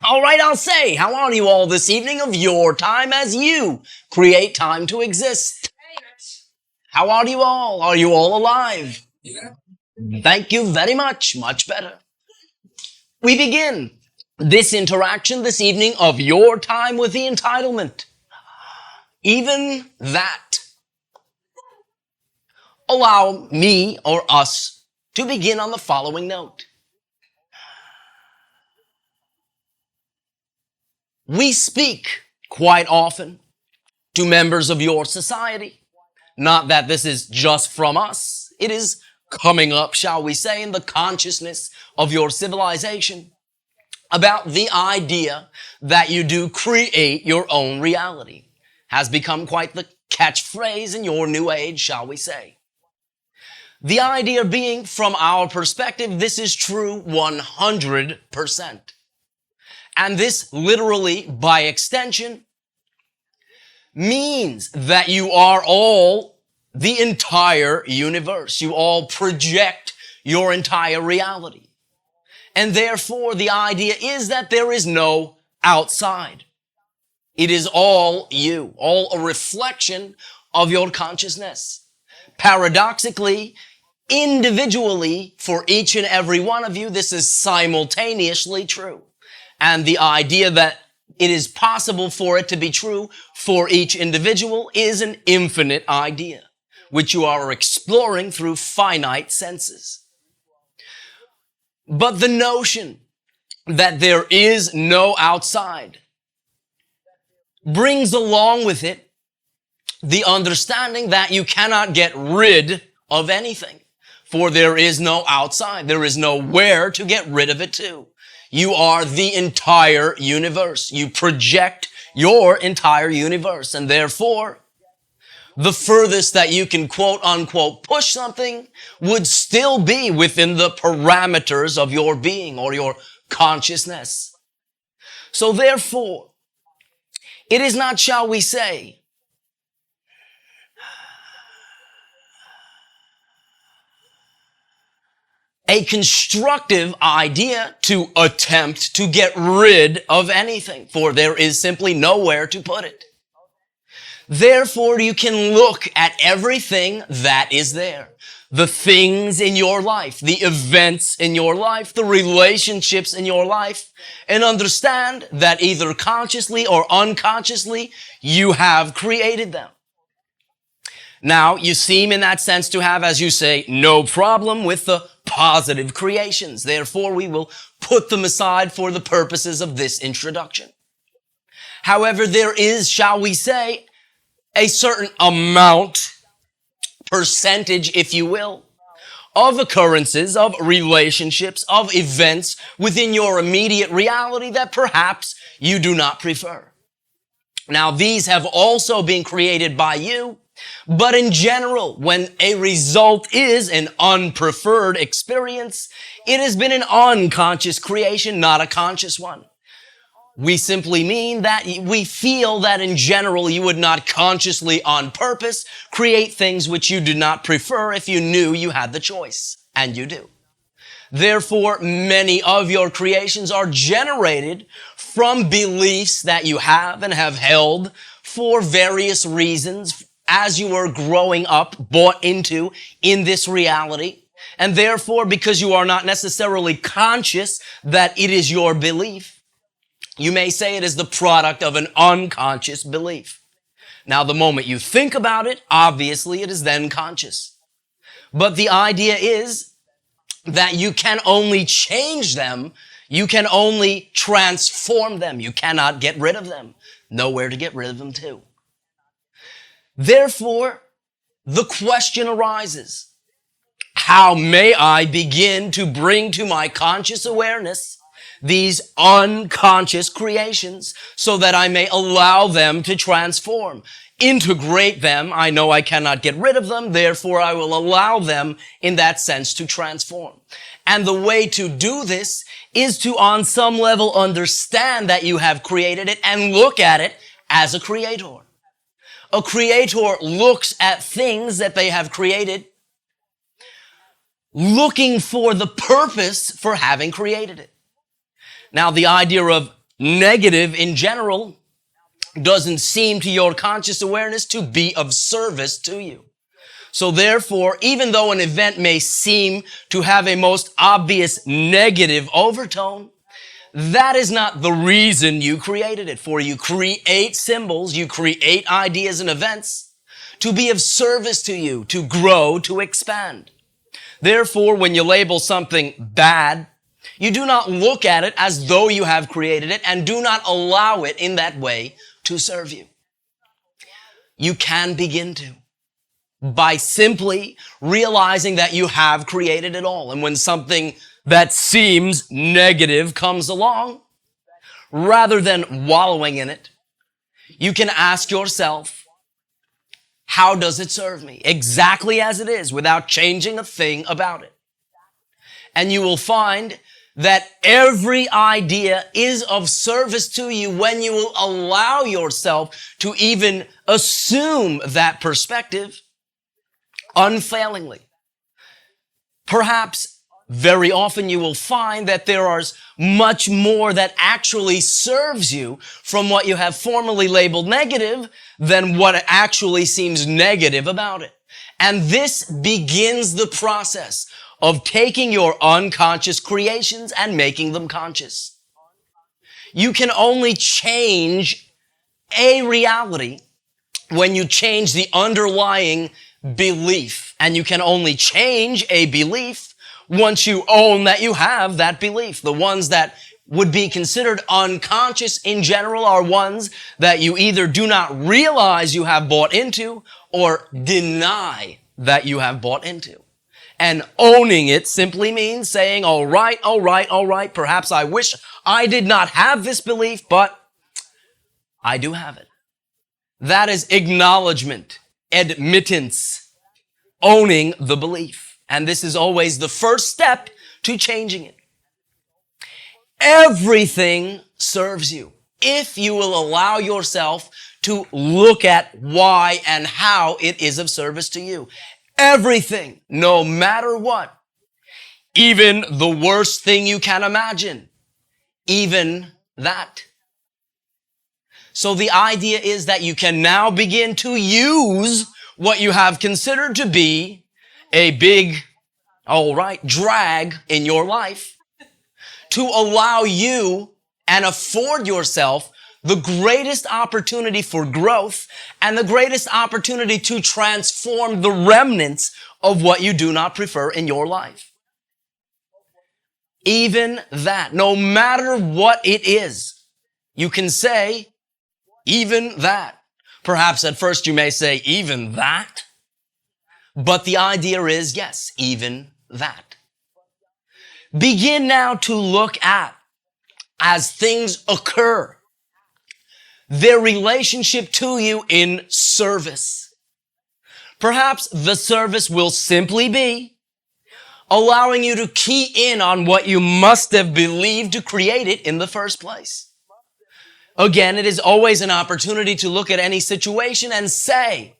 All right, I'll say, how are you all this evening of your time as you create time to exist? How are you all? Are you all alive? Thank you very much. Much better. We begin this interaction this evening of your time with the entitlement. Even that. Allow me or us to begin on the following note. We speak quite often to members of your society. Not that this is just from us. It is coming up, shall we say, in the consciousness of your civilization about the idea that you do create your own reality. Has become quite the catchphrase in your new age, shall we say. The idea being, from our perspective, this is true 100%. And this literally, by extension, means that you are all the entire universe. You all project your entire reality. And therefore, the idea is that there is no outside. It is all you, all a reflection of your consciousness. Paradoxically, individually, for each and every one of you, this is simultaneously true. And the idea that it is possible for it to be true for each individual is an infinite idea, which you are exploring through finite senses. But the notion that there is no outside brings along with it the understanding that you cannot get rid of anything, for there is no outside. There is nowhere to get rid of it to. You are the entire universe. You project your entire universe, and therefore, the furthest that you can quote unquote push something would still be within the parameters of your being or your consciousness. So therefore, it is not, shall we say, a constructive idea to attempt to get rid of anything, for there is simply nowhere to put it. Therefore, you can look at everything that is there. The things in your life, the events in your life, the relationships in your life, and understand that either consciously or unconsciously, you have created them. Now, you seem in that sense to have, as you say, no problem with the positive creations. Therefore, we will put them aside for the purposes of this introduction. However, there is, shall we say, a certain amount, percentage, if you will, of occurrences, of relationships, of events within your immediate reality that perhaps you do not prefer. Now, these have also been created by you, but in general, when a result is an unpreferred experience, it has been an unconscious creation, not a conscious one. We simply mean that we feel that in general you would not consciously on purpose create things which you do not prefer if you knew you had the choice, and you do. Therefore, many of your creations are generated from beliefs that you have and have held for various reasons as you were growing up, bought into in this reality. And therefore, because you are not necessarily conscious that it is your belief, you may say it is the product of an unconscious belief. Now, the moment you think about it, obviously it is then conscious. But the idea is that you can only change them. You can only transform them. You cannot get rid of them. Nowhere to get rid of them to. Therefore, the question arises, how may I begin to bring to my conscious awareness these unconscious creations so that I may allow them to transform, integrate them? I know I cannot get rid of them, therefore I will allow them in that sense to transform. And the way to do this is to on some level understand that you have created it and look at it as a creator. A creator looks at things that they have created, looking for the purpose for having created it. Now, the idea of negative in general doesn't seem to your conscious awareness to be of service to you. So therefore, even though an event may seem to have a most obvious negative overtone, that is not the reason you created it. For you create symbols, you create ideas and events to be of service to you, to grow, to expand. Therefore, when you label something bad, you do not look at it as though you have created it and do not allow it in that way to serve you. You can begin to by simply realizing that you have created it all. And when something that seems negative comes along, rather than wallowing in it, you can ask yourself, how does it serve me? Exactly as it is, without changing a thing about it. And you will find that every idea is of service to you when you will allow yourself to even assume that perspective unfailingly. Perhaps very often you will find that there is much more that actually serves you from what you have formerly labeled negative than what actually seems negative about it. And this begins the process of taking your unconscious creations and making them conscious. You can only change a reality when you change the underlying belief. And you can only change a belief once you own that you have that belief. The ones that would be considered unconscious in general are ones that you either do not realize you have bought into or deny that you have bought into. And owning it simply means saying, all right, perhaps I wish I did not have this belief, but I do have it. That is acknowledgement, admittance, owning the belief. And this is always the first step to changing it. Everything serves you if you will allow yourself to look at why and how it is of service to you. Everything, no matter what, even the worst thing you can imagine, even that. So the idea is that you can now begin to use what you have considered to be a big, drag in your life to allow you and afford yourself the greatest opportunity for growth and the greatest opportunity to transform the remnants of what you do not prefer in your life. Even that, no matter what it is, you can say, even that. Perhaps at first you may say, even that? But the idea is, yes, even that. Begin now to look at, as things occur, their relationship to you in service. Perhaps the service will simply be allowing you to key in on what you must have believed to create it in the first place. Again, it is always an opportunity to look at any situation and say,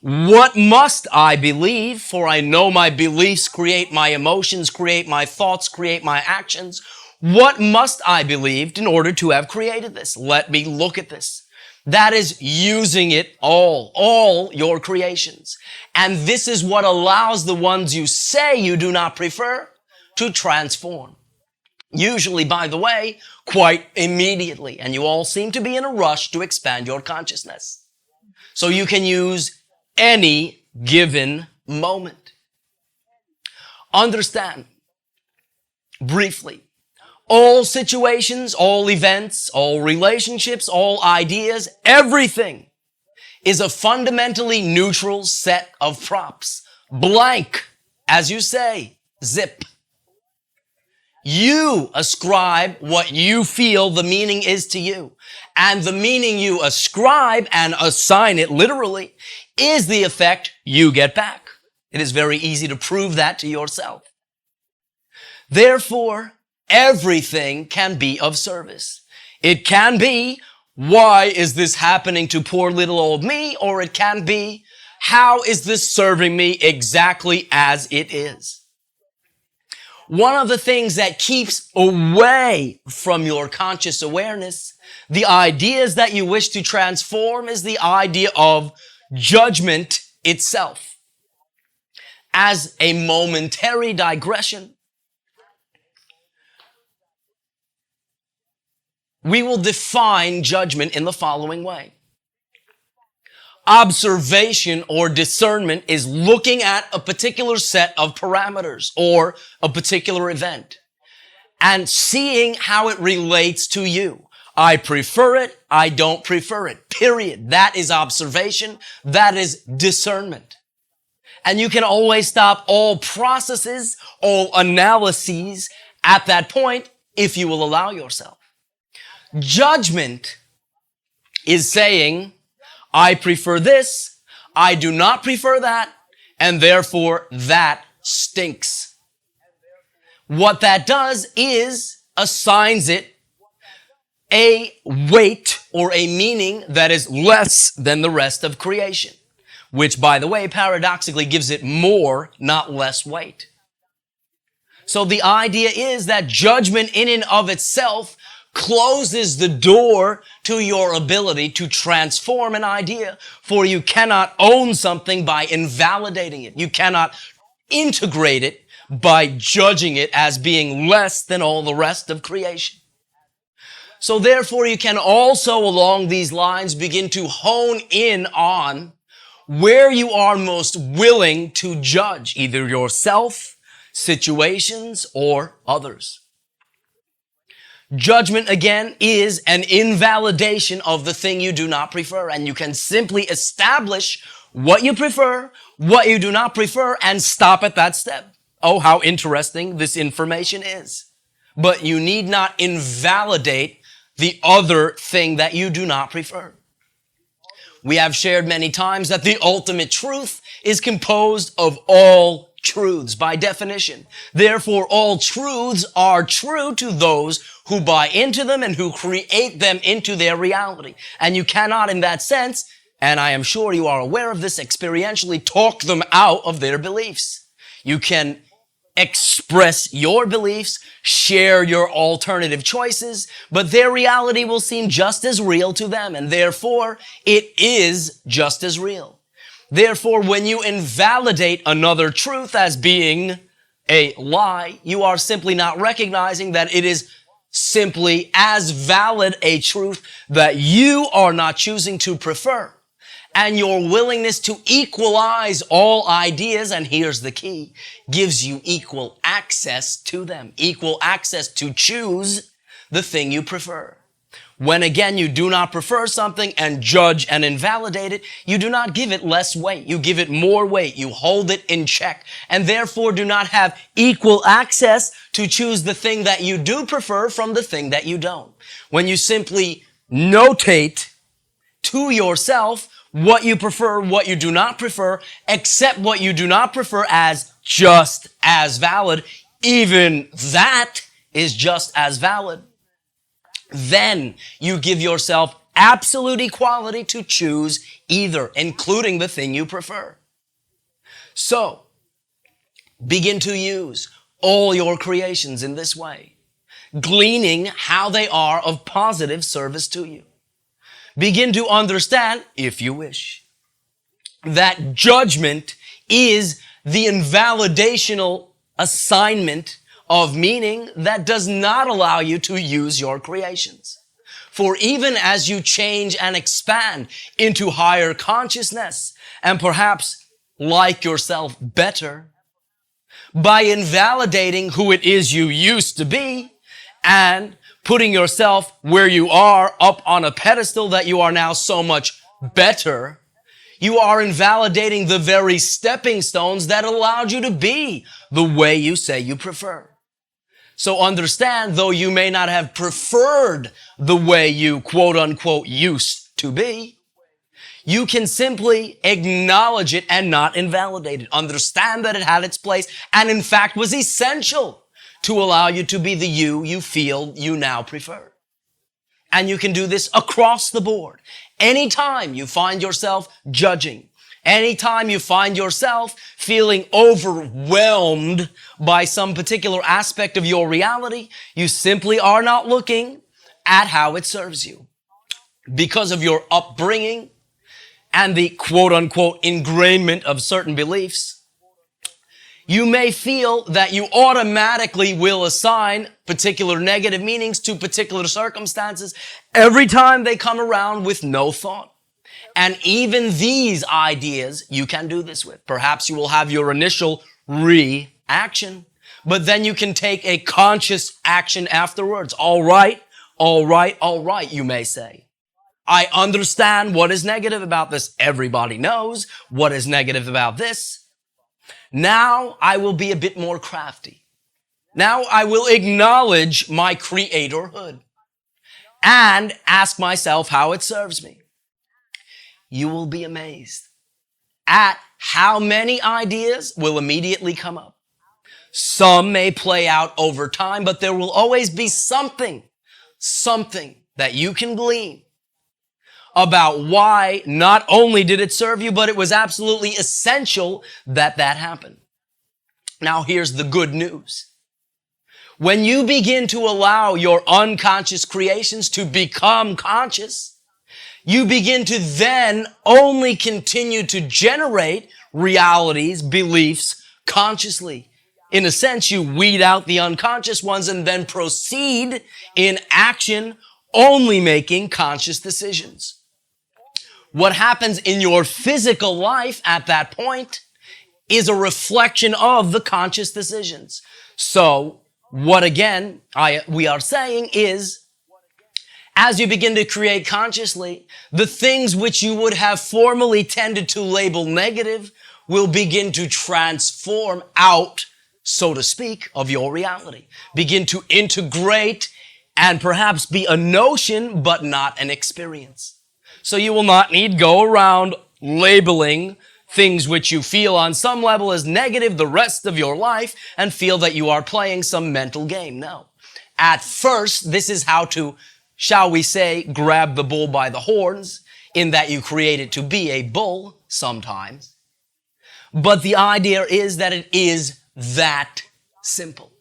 what must I believe? For I know my beliefs create my emotions, create my thoughts, create my actions. What must I believe in order to have created this? Let me look at this. That is using it all your creations. And this is what allows the ones you say you do not prefer to transform. Usually, by the way, quite immediately. And you all seem to be in a rush to expand your consciousness. So you can use any given moment. Understand, briefly, all situations, all events, all relationships, all ideas, everything is a fundamentally neutral set of props. Blank, as you say, zip. You ascribe what you feel the meaning is to you. And the meaning you ascribe and assign it literally is the effect you get back. It is very easy to prove that to yourself. Therefore, everything can be of service. It can be, why is this happening to poor little old me? Or it can be, how is this serving me exactly as it is? One of the things that keeps away from your conscious awareness, the ideas that you wish to transform, is the idea of judgment itself. As a momentary digression, we will define judgment in the following way. Observation or discernment is looking at a particular set of parameters or a particular event and seeing how it relates to you. I prefer it, I don't prefer it, period. That is observation, that is discernment. And you can always stop all processes, all analyses at that point if you will allow yourself. Judgment is saying, I prefer this, I do not prefer that, and therefore that stinks. What that does is assigns it a weight or a meaning that is less than the rest of creation, which, by the way, paradoxically gives it more, not less weight. So the idea is that judgment in and of itself closes the door to your ability to transform an idea, for you cannot own something by invalidating it. You cannot integrate it by judging it as being less than all the rest of creation. So therefore, you can also, along these lines, begin to hone in on where you are most willing to judge, either yourself, situations, or others. Judgment, again, is an invalidation of the thing you do not prefer, and you can simply establish what you prefer, what you do not prefer, and stop at that step. Oh, how interesting this information is. But you need not invalidate the other thing that you do not prefer. We have shared many times that the ultimate truth is composed of all truths by definition. Therefore, all truths are true to those who buy into them and who create them into their reality. And you cannot, in that sense, and I am sure you are aware of this experientially, talk them out of their beliefs. You can express your beliefs, share your alternative choices, but their reality will seem just as real to them, and therefore it is just as real. Therefore, when you invalidate another truth as being a lie, you are simply not recognizing that it is simply as valid a truth that you are not choosing to prefer. And your willingness to equalize all ideas, and here's the key, gives you equal access to them, equal access to choose the thing you prefer. When again you do not prefer something and judge and invalidate it, you do not give it less weight. You give it more weight. You hold it in check, and therefore do not have equal access to choose the thing that you do prefer from the thing that you don't. When you simply notate to yourself what you prefer, what you do not prefer, accept what you do not prefer as just as valid, even that is just as valid, then you give yourself absolute equality to choose either, including the thing you prefer. So, begin to use all your creations in this way, gleaning how they are of positive service to you. Begin to understand, if you wish, that judgment is the invalidational assignment of meaning that does not allow you to use your creations. For even as you change and expand into higher consciousness and perhaps like yourself better, by invalidating who it is you used to be and putting yourself where you are up on a pedestal that you are now so much better, you are invalidating the very stepping stones that allowed you to be the way you say you prefer. So understand, though you may not have preferred the way you quote unquote used to be, you can simply acknowledge it and not invalidate it. Understand that it had its place and in fact was essential to allow you to be the you feel you now prefer. And you can do this across the board. Anytime you find yourself judging, Anytime you find yourself feeling overwhelmed by some particular aspect of your reality, you simply are not looking at how it serves you. Because of your upbringing and the quote-unquote ingrainment of certain beliefs, you may feel that you automatically will assign particular negative meanings to particular circumstances every time they come around with no thought. And even these ideas you can do this with. Perhaps you will have your initial reaction, but then you can take a conscious action afterwards. All right, you may say. I understand what is negative about this. Everybody knows what is negative about this. Now I will be a bit more crafty. Now I will acknowledge my creatorhood and ask myself how it serves me. You will be amazed at how many ideas will immediately come up. Some may play out over time, but there will always be something that you can glean about why not only did it serve you, but it was absolutely essential that that happened. Now here's the good news. When you begin to allow your unconscious creations to become conscious, you begin to then only continue to generate realities, beliefs consciously. In a sense, you weed out the unconscious ones and then proceed in action, only making conscious decisions. What happens in your physical life at that point is a reflection of the conscious decisions. So, what again we are saying is, as you begin to create consciously, the things which you would have formerly tended to label negative will begin to transform out, so to speak, of your reality. Begin to integrate and perhaps be a notion, but not an experience. So you will not need go around labeling things which you feel on some level as negative the rest of your life and feel that you are playing some mental game. No. At first, this is how to, shall we say, grab the bull by the horns, in that you create it to be a bull sometimes. But the idea is that it is that simple.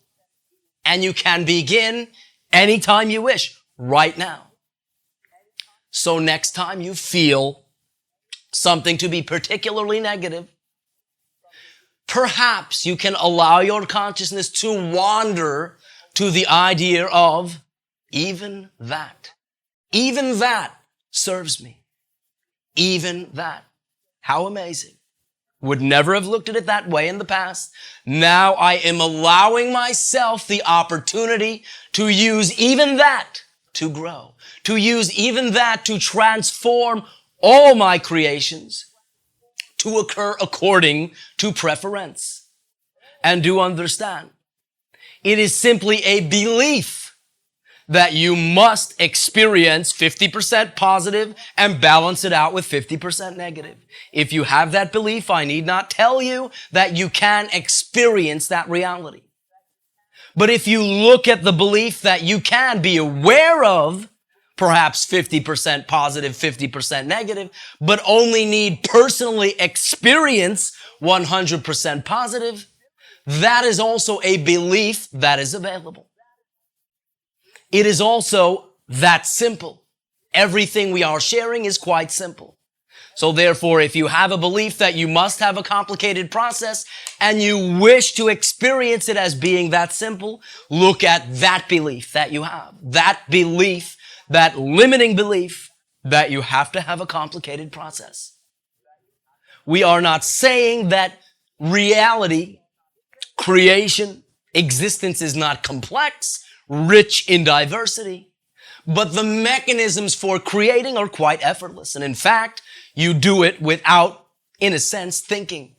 And you can begin anytime you wish, right now. So next time you feel something to be particularly negative, perhaps you can allow your consciousness to wander to the idea of even that serves me. Even that. How amazing. Would never have looked at it that way in the past. Now I am allowing myself the opportunity to use even that to grow. To use even that to transform all my creations to occur according to preference. And do understand, it is simply a belief that you must experience 50% positive and balance it out with 50% negative. If you have that belief, I need not tell you that you can experience that reality. But if you look at the belief that you can be aware of perhaps 50% positive, 50% negative, but only need personally experience 100% positive, that is also a belief that is available. It is also that simple. Everything we are sharing is quite simple. So therefore, if you have a belief that you must have a complicated process and you wish to experience it as being that simple, look at that belief that you have. That belief, that limiting belief that you have to have a complicated process. We are not saying that reality, creation, existence is not complex, rich in diversity, but the mechanisms for creating are quite effortless. And in fact, you do it without, in a sense, thinking.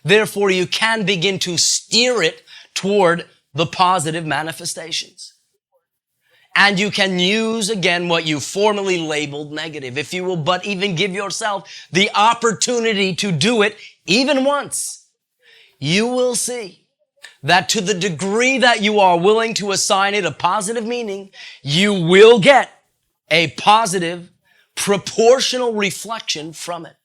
Therefore, you can begin to steer it toward the positive manifestations. And you can use, again, what you formerly labeled negative. If you will but even give yourself the opportunity to do it even once, you will see that to the degree that you are willing to assign it a positive meaning, you will get a positive, proportional reflection from it.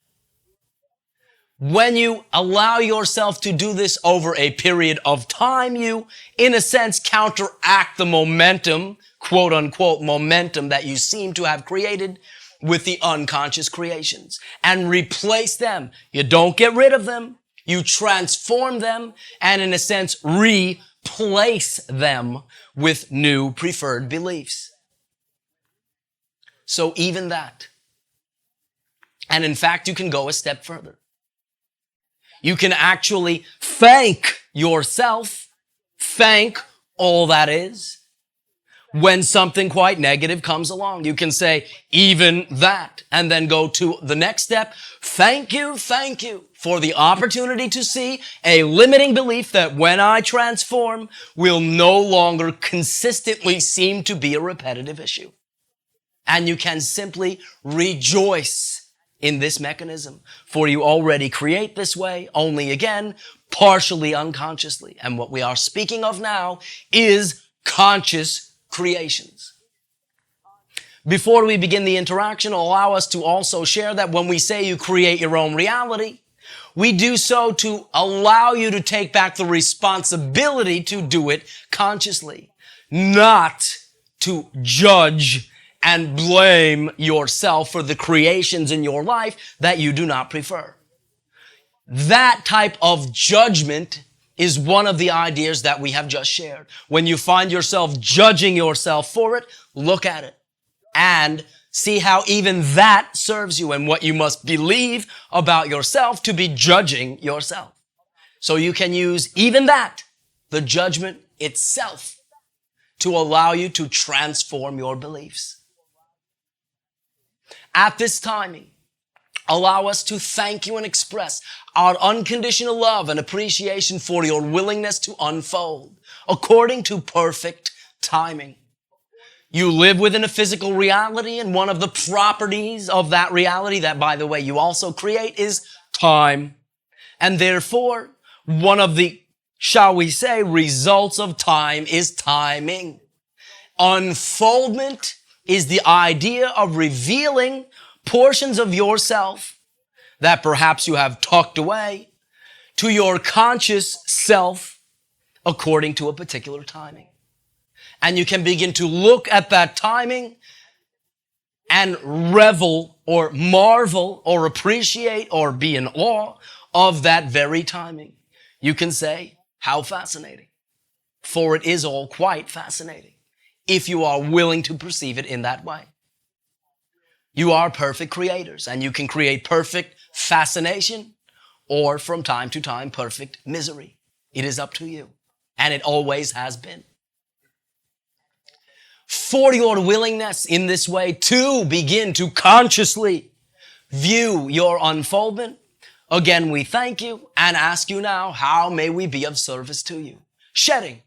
When you allow yourself to do this over a period of time, you, in a sense, counteract the momentum, quote unquote, momentum that you seem to have created with the unconscious creations and replace them. You don't get rid of them. You transform them and, in a sense, replace them with new preferred beliefs. So even that. And in fact, you can go a step further. You can actually thank yourself, thank all that is, when something quite negative comes along. You can say, even that, and then go to the next step. Thank you for the opportunity to see a limiting belief that when I transform will no longer consistently seem to be a repetitive issue. And you can simply rejoice in this mechanism, for you already create this way, only again, partially unconsciously. And what we are speaking of now is conscious creations. Before we begin the interaction, allow us to also share that when we say you create your own reality, we do so to allow you to take back the responsibility to do it consciously, not to judge and blame yourself for the creations in your life that you do not prefer. That type of judgment is one of the ideas that we have just shared. When you find yourself judging yourself for it, look at it and see how even that serves you and what you must believe about yourself to be judging yourself. So you can use even that, the judgment itself, to allow you to transform your beliefs. At this timing, allow us to thank you and express our unconditional love and appreciation for your willingness to unfold according to perfect timing. You live within a physical reality, and one of the properties of that reality that, by the way, you also create is time. And therefore, one of the, shall we say, results of time is timing. Unfoldment is the idea of revealing portions of yourself that perhaps you have tucked away to your conscious self according to a particular timing. And you can begin to look at that timing and revel or marvel or appreciate or be in awe of that very timing. You can say, how fascinating. For it is all quite fascinating if you are willing to perceive it in that way. You are perfect creators, and you can create perfect fascination or, from time to time, perfect misery. It is up to you, and it always has been. For your willingness in this way to begin to consciously view your unfoldment, again, we thank you and ask you now, how may we be of service to you? Shedding